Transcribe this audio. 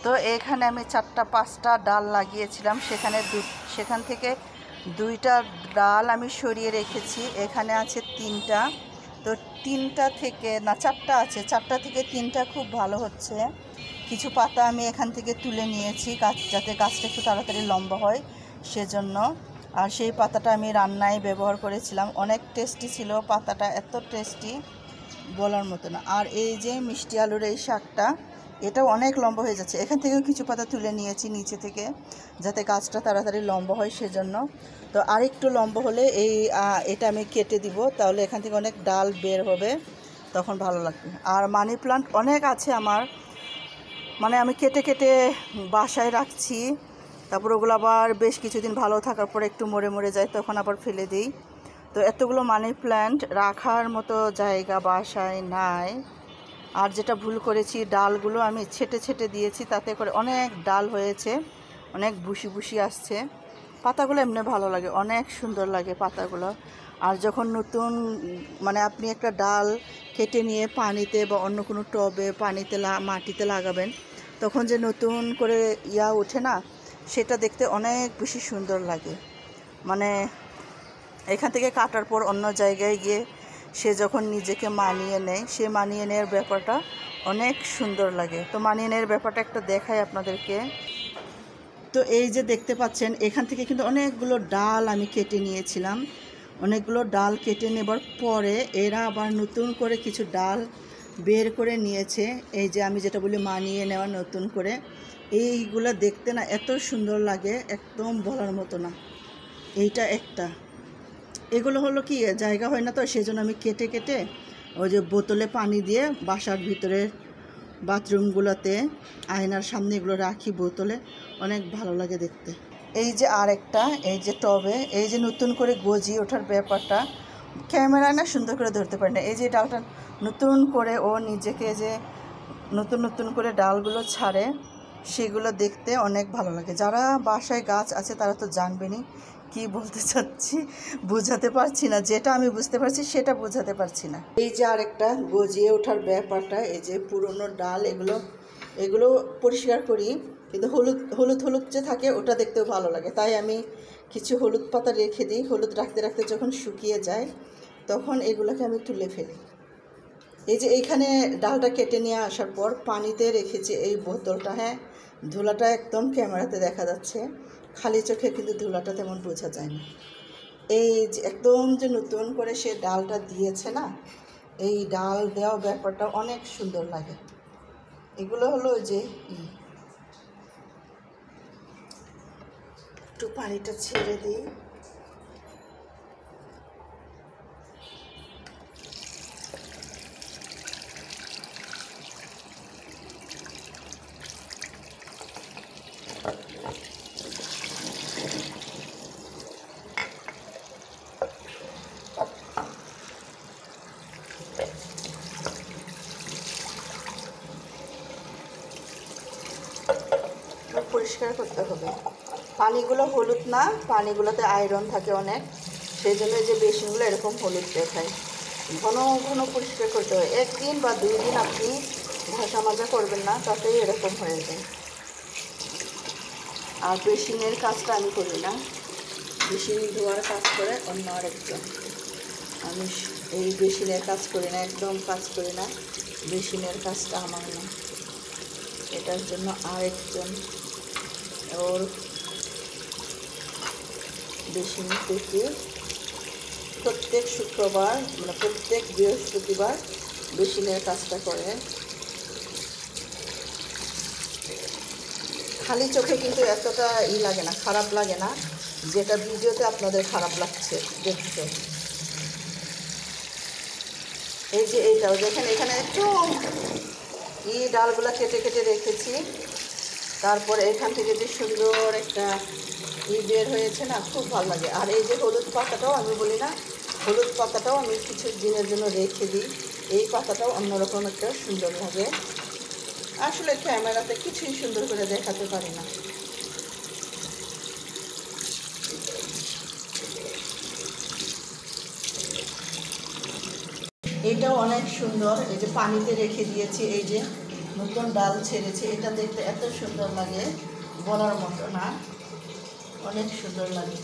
তো এখানে আমি 4টা 5টা ডাল লাগিয়েছিলাম, সেখান থেকে 2টা ডাল আমি সরিয়ে রেখেছি। এখানে আছে 3টা, তো 3টা থেকে না 4টা আছে, 4টা থেকে 3টা খুব ভালো হচ্ছে। কিছু পাতা আমি এখান থেকে তুলে নিয়েছি যাতে গাছটা একটু তাড়াতাড়ি লম্বা হয় সেজন্য। আর সেই পাতাটা আমি রান্নায় ব্যবহার করেছিলাম, অনেক টেস্টি ছিল পাতাটা, এত টেস্টি বলার মতো না। আর এই যে মিষ্টি আলুর এই শাকটা, এটাও অনেক লম্বা হয়ে যাচ্ছে। এখান থেকেও কিছু পাতা তুলে নিয়েছি নিচে থেকে যাতে গাছটা তাড়াতাড়ি লম্বা হয় সেজন্য। তো আরেকটু লম্বা হলে এটা আমি কেটে দিব, তাহলে এখান থেকে অনেক ডাল বের হবে, তখন ভালো লাগবে। আর মানি প্লান্ট অনেক আছে আমার, মানে আমি কেটে কেটে বাসায় রাখছি, তারপর ওগুলো আবার বেশ কিছুদিন ভালো থাকার পরে একটু মরে মরে যায়, তখন আবার ফেলে দিই। তো এতগুলো মানি প্ল্যান্ট রাখার মতো জায়গা বাসায় নাই। আর যেটা ভুল করেছি, ডালগুলো আমি ছেটে ছেটে দিয়েছি, তাতে করে অনেক ডাল হয়েছে, অনেক বুশি বুশি আসছে। পাতাগুলো এমনি ভালো লাগে, অনেক সুন্দর লাগে পাতাগুলো। আর যখন নতুন মানে আপনি একটা ডাল কেটে নিয়ে পানিতে বা অন্য কোনো টবে পানিতে মাটিতে লাগাবেন, তখন যে নতুন করে ওঠে না, সেটা দেখতে অনেক বেশি সুন্দর লাগে। মানে এখান থেকে কাটার পর অন্য জায়গায় গিয়ে সে যখন নিজেকে মানিয়ে নেয়, সে মানিয়ে নেওয়ার ব্যাপারটা অনেক সুন্দর লাগে। তো মানিয়ে নেওয়ার ব্যাপারটা একটা দেখাই আপনাদেরকে। তো এই যে দেখতে পাচ্ছেন, এখান থেকে কিন্তু অনেকগুলো ডাল আমি কেটে নিয়েছিলাম। অনেকগুলো ডাল কেটে নেবার পরে এরা আবার নতুন করে কিছু ডাল বের করে নিয়েছে। এই যে আমি যেটা বলি মানিয়ে নেওয়া নতুন করে, এইগুলো দেখতে না এত সুন্দর লাগে, একদম বলার মতো না। এইটা একটা, এগুলো হলো কি জায়গা হয় না, তো সেজন্য আমি কেটে কেটে ওই যে বোতলে পানি দিয়ে বাসার ভিতরে বাথরুমগুলোতে আয়নার সামনে এগুলো রাখি বোতলে, অনেক ভালো লাগে দেখতে। এই যে আরেকটা, এই যে টবে এই যে নতুন করে গজিয়ে ওঠার ব্যাপারটা ক্যামেরায় না সুন্দর করে ধরতে পারি না। এই যে ডালটা নতুন করে ও নিজেকে যে নতুন নতুন করে ডালগুলো ছাড়ে, সেগুলো দেখতে অনেক ভালো লাগে। যারা বাসায় গাছ আছে তারা তো জানবেনই কি বলতে চাচ্ছি, বোঝাতে পারছি না, যেটা আমি বুঝতে পারছি সেটা বোঝাতে পারছি না। এই যে আরেকটা গজিয়ে ওঠার ব্যাপারটা, এই যে পুরনো ডাল এগুলো পরিষ্কার করি, কিন্তু হলুদ হলুদ হলুদ যে থাকে ওটা দেখতেও ভালো লাগে, তাই আমি কিছু হলুদ পাতা রেখে দিই। হলুদ রাখতে রাখতে যখন শুকিয়ে যায় তখন এগুলোকে আমি তুলে ফেলি। এই যে এইখানে ডালটা কেটে নিয়ে আসার পর পানিতে রেখেছি এই বোতলটা। হ্যাঁ, ধুলাটা একদম ক্যামেরাতে দেখা যাচ্ছে, খালি চোখে কিন্তু ধুলাটা তেমন বোঝা যায় না। এই যে একদম যে নতুন করে সে ডালটা দিয়েছে না, এই ডাল দেওয়া ব্যাপারটা অনেক সুন্দর লাগে। এগুলো হলো যে একটু পানিটা ছেড়ে দিই। পরিষ্কার করতে হবে। পানিগুলো হলুদ না, পানিগুলোতে আয়রন থাকে অনেক, সেই জন্য যে বেসিনগুলো এরকম হলুদ দেখায়। ঘন ঘন পরিষ্কার করতে হয়, 1 দিন বা 2 দিন আপনি ঘষা মাজা করবেন না, তাতেই এরকম হয়ে যায়। আর বেসিনের কাজটা আমি করি না, বেসিন ধোয়ার কাজ করে অন্য আরেকজন। আমি এই বেসিনের কাজ করি না, একদম কাজ করি না, বেসিনের কাজটা আমার না, এটার জন্য আরেকজন ওর বেসিন থেকে প্রত্যেক শুক্রবার মানে প্রত্যেক বৃহস্পতিবার বেসিনের কাজটা করে। খালি চোখে কিন্তু এতটা লাগে না, খারাপ লাগে না, যেটা ভিডিওতে আপনাদের খারাপ লাগছে দেখতে। এই যে এইটাও দেখেন, এখানে একটু ডালগুলো কেটে কেটে রেখেছি, তারপর এখান থেকে যে সুন্দর একটা বের হয়েছে না, খুব ভালো লাগে। আর এই যে হলুদ পাতাটাও আমি বলি না, হলুদ পাতাটাও আমি কিছু দিনের জন্য রেখে দিই, এই পাতাটাও অন্যরকম একটা সুন্দর লাগে। আসলে ক্যামেরাতে কিছুই সুন্দর করে দেখাতে পারি না। এটাও অনেক সুন্দর, এই যে পানিতে রেখে দিয়েছি, এই যে নতুন ডাল ছেড়েছে, এটা দেখতে এত সুন্দর লাগে, বলার মতো না, অনেক সুন্দর লাগে।